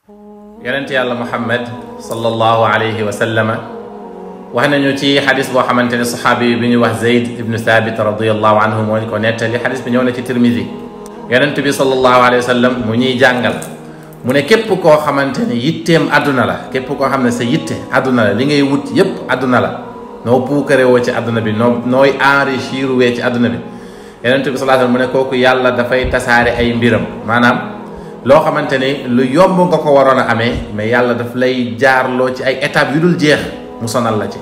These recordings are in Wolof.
yonent yàlla Muhammad sallallahu alayhi wa sallama wax nañu ci xadis boo xamante ne saxaabi bi ñuy wax Zayd ibnu Thabit radiyallahu anhu moo ñu ko nettali xadis bi ñëw na ci Tirmidi yonent bi sallallahu alayhi wa sallam mu ñuy jàngal mu ne képp koo xamante ne yitteem àdduna la képp koo xam ne sa yitte àdduna la li ngay wut yépp àdduna la noo puukare woo ci àdduna bi nooy enrichir wee ci àdduna bi yonent bi sallallahu alayhi wa sallam mu ne kooku yàlla dafay tasaare ay mbiram maanaam loo xamante ni lu yomb nga ko waroon a amee mais yàlla daf lay jaarloo ci ay étapes yu dul jeex mu sonal la ci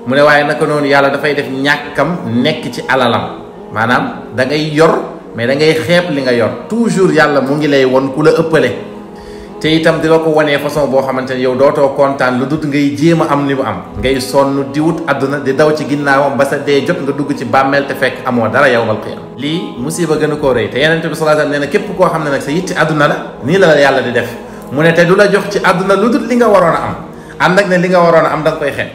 mu ne waaye naka noonu yàlla dafay def ñàkkam nekk ci alalam maanaam da ngay yor mais da ngay xeeb li nga yor toujours yàlla mu ngi lay won ku la ëppale te itam di la ko wanee façon boo xamante ni yow dootoo kontaan lu dut ngay jéem a am li mu am ngay sonn di wut àdduna di daw ci ginnaawam ba sa dee jot nga dugg ci bàmmeel te fekk amoo dara yawmal qiyaama lii musiba gën a koo rëy te yonent bi sallallahu alayhi wasallam nee na képp koo xam ne nag sa yitte àdduna la nii la yàlla di def mu ne te du la jox ci àdduna lu dul li nga waroon a am ànd ak ne li nga waroon a am da nga koy xeeb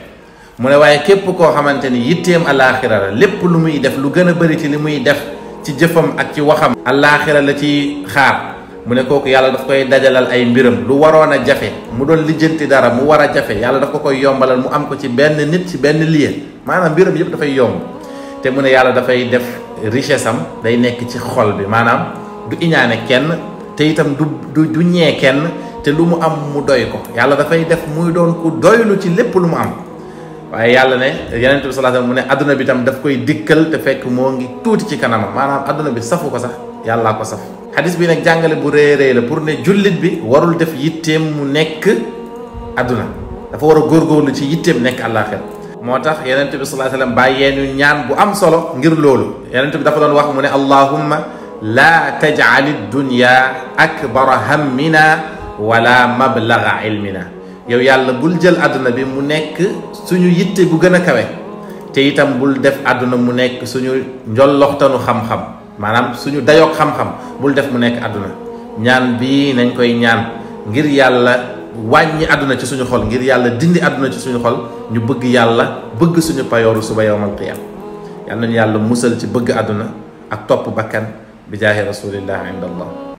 mu ne waaye képp koo xamante ni yitteem alaaxira la lépp lu muy def lu gën a bëri ci li muy def ci jëfam ak ci waxam alaaxira la ci xaar mu ne kooku yàlla daf koy dajalal ay mbiram lu waroon a jafe mu doon lijjanti dara mu war a jafe yàlla daf ko koy yombalal mu am ko ci benn nit ci benn lieu maanaam mbiram yëpp dafay yomb te mu ne yàlla dafay def richesse am day nekk ci xol bi maanaam du iñaane kenn te itam du ñee kenn te lu mu am mu doy ko yàlla dafay def muy doon ku doylu ci lépp lu mu am waaye yàlla ne yonent bi sallallahu alayhi wasallam mu ne adduna bi tam daf koy dikkal te fekk moo ngi tuuti ci kanamam maanaam adduna bi safu ko sax yàllaa ko saf xadis bi nag jàngale bu rëy la pour ne jullit bi warul def yitteem mu nekk adduna dafa war a góorgóorlu ci yitteem nekk àllaaxira moo tax yonent bi sallallahu alayhi wasallam bàyyee ñu ñaan bu am solo ngir loolu yonent bi dafa doon wax mu ne allahumma laa taj'ali dunya akbara hammina wala mablaga ilmina yow yàlla bul jël àdduna bi mu nekk suñu yitte bu gën a kawe te itam bul def àdduna mu nekk suñu njolloxtanu xam-xam maanaam suñu dayoog xam-xam bul def mu nekk àdduna ñaan bii nañ koy ñaan ngir yàlla wàññi àdduna ci suñu xol ngir yàlla dindi àdduna ci suñu xol ñu bëgg yàlla bëgg suñu payooru suba yawmal qiyaam yàlla nañu yàlla musal ci bëgg àdduna ak topp bakkan bi jaahi rasulillah inda allah